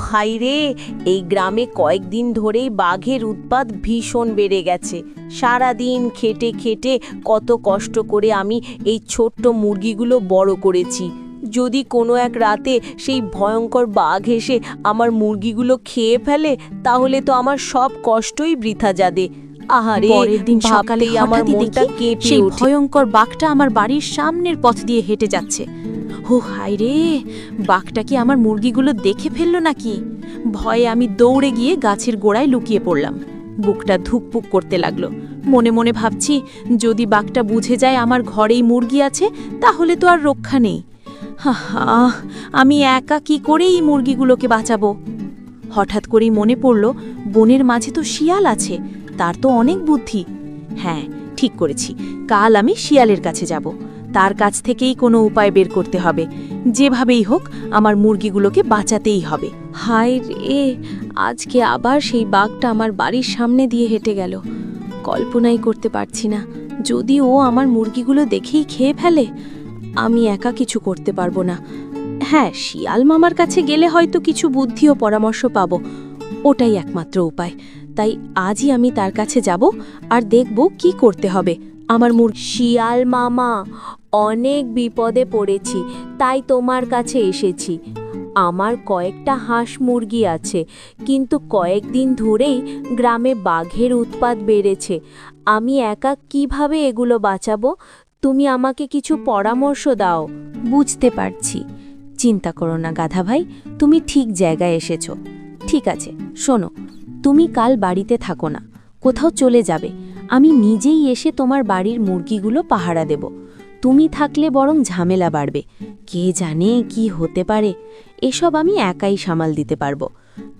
হায়রে, এই গ্রামে কয়েকদিন ধরেই বাঘের উৎপাত ভীষণ বেড়ে গেছে। সারাদিন খেটে খেটে কত কষ্ট করে আমি এই ছোট্ট মুরগিগুলো বড় করেছি। যদি কোনো এক রাতে সেই ভয়ঙ্কর বাঘ এসে আমার মুরগিগুলো খেয়ে ফেলে, তাহলে তো আমার সব কষ্টই বৃথা যাবে। আহারে, পরের দিন সকালে আমার হঠাৎই মনটা দেখি কেঁপে সেই ওঠে। ভয়ঙ্কর বাঘটা আমার বাড়ির সামনের পথ দিয়ে হেঁটে যাচ্ছে। হো হায় রে, বাঘটা কি আমার মুরগিগুলো দেখে ফেললো নাকি? ভয়ে আমি দৌড়ে গিয়ে গাছের গোড়ায় লুকিয়ে পড়লাম। বুকটা ধুকপুক করতে লাগলো। মনে মনে ভাবছি, যদি বাঘটা বুঝে যায় আমার ঘরেই মুরগি আছে, তাহলে তো আর রক্ষা নেই। হা, আমি একা কি করে এই মুরগিগুলোকে বাঁচাবো? হঠাৎ করেই মনে পড়ল, বনের মাঝে তো শিয়াল আছে, তার তো অনেক বুদ্ধি। হ্যাঁ, ঠিক করেছি, কাল আমি শিয়ালের কাছে যাব। তার কাছ থেকেই কোনো উপায় বের করতে হবে। যেভাবেই হোক আমার মুরগিগুলোকে বাঁচাতেই হবে। হায় রে, আজকে আবার সেই বাঘটা আমার বাড়ির সামনে দিয়ে হেঁটে গেল। কল্পনাই করতে পারছি না, যদি ও আমার মুরগিগুলো দেখেই খেয়ে ফেলে, আমি একা কিছু করতে পারবো না। হ্যাঁ, শিয়াল মামার কাছে গেলে হয়তো কিছু বুদ্ধি ও পরামর্শ পাবো, ওটাই একমাত্র উপায়। তাই আজই আমি তার কাছে যাব আর দেখব কি করতে হবে। আমার শিয়াল মামা, অনেক বিপদে পড়েছি, তাই তোমার কাছে এসেছি। আমার কয়েকটা হাঁস মুরগি আছে, কিন্তু কয়েকদিন ধরেই গ্রামে বাঘের উৎপাত বেড়েছে। আমি একা কিভাবে এগুলো বাঁচাবো? তুমি আমাকে কিছু পরামর্শ দাও। বুঝতে পারছি, চিন্তা করো না গাধা ভাই, তুমি ঠিক জায়গায় এসেছো। ঠিক আছে, শোনো, তুমি কাল বাড়িতে থাকো না, কোথাও চলে যাবে। আমি নিজেই এসে তোমার বাড়ির মুরগিগুলো পাহারা দেব। তুমি থাকলে বরং ঝামেলা বাড়বে, কে জানে কি হতে পারে। এসব আমি একাই সামাল দিতে পারবো।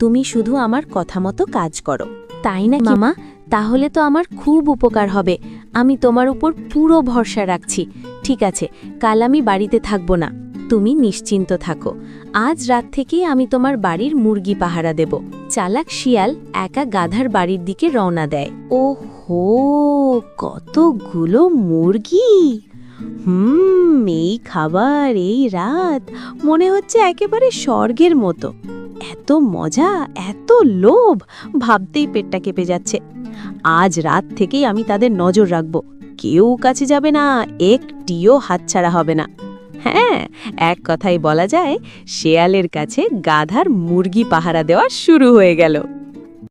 তুমি শুধু আমার কথা মতো কাজ করো। তাই না মামা? তাহলে তো আমার খুব উপকার হবে। আমি তোমার উপর পুরো ভরসা রাখছি। ঠিক আছে, কাল আমি বাড়িতে থাকবো না, তুমি নিশ্চিন্ত থাকো। আজ রাত থেকেই আমি তোমার বাড়ির মুরগি পাহারা দেব। চালাক শিয়াল একা গাধার বাড়ির দিকে রওনা দেয়। ওহো, কতগুলো মুরগি! এই খাবার, এই রাত, মনে হচ্ছে একেবারে স্বর্গের মতো। এত মজা, এত লোভ, ভাবতেই পেটটা কেঁপে যাচ্ছে। আজ রাত থেকেই আমি তাদের নজর রাখব। কেউ কাছে যাবে না, একটিও হাতছাড়া হবে না। হ্যাঁ, এক কথাই বলা যায়, শেয়ালের কাছে গাধার মুরগি পাহারা দেওয়া শুরু হয়ে গেল।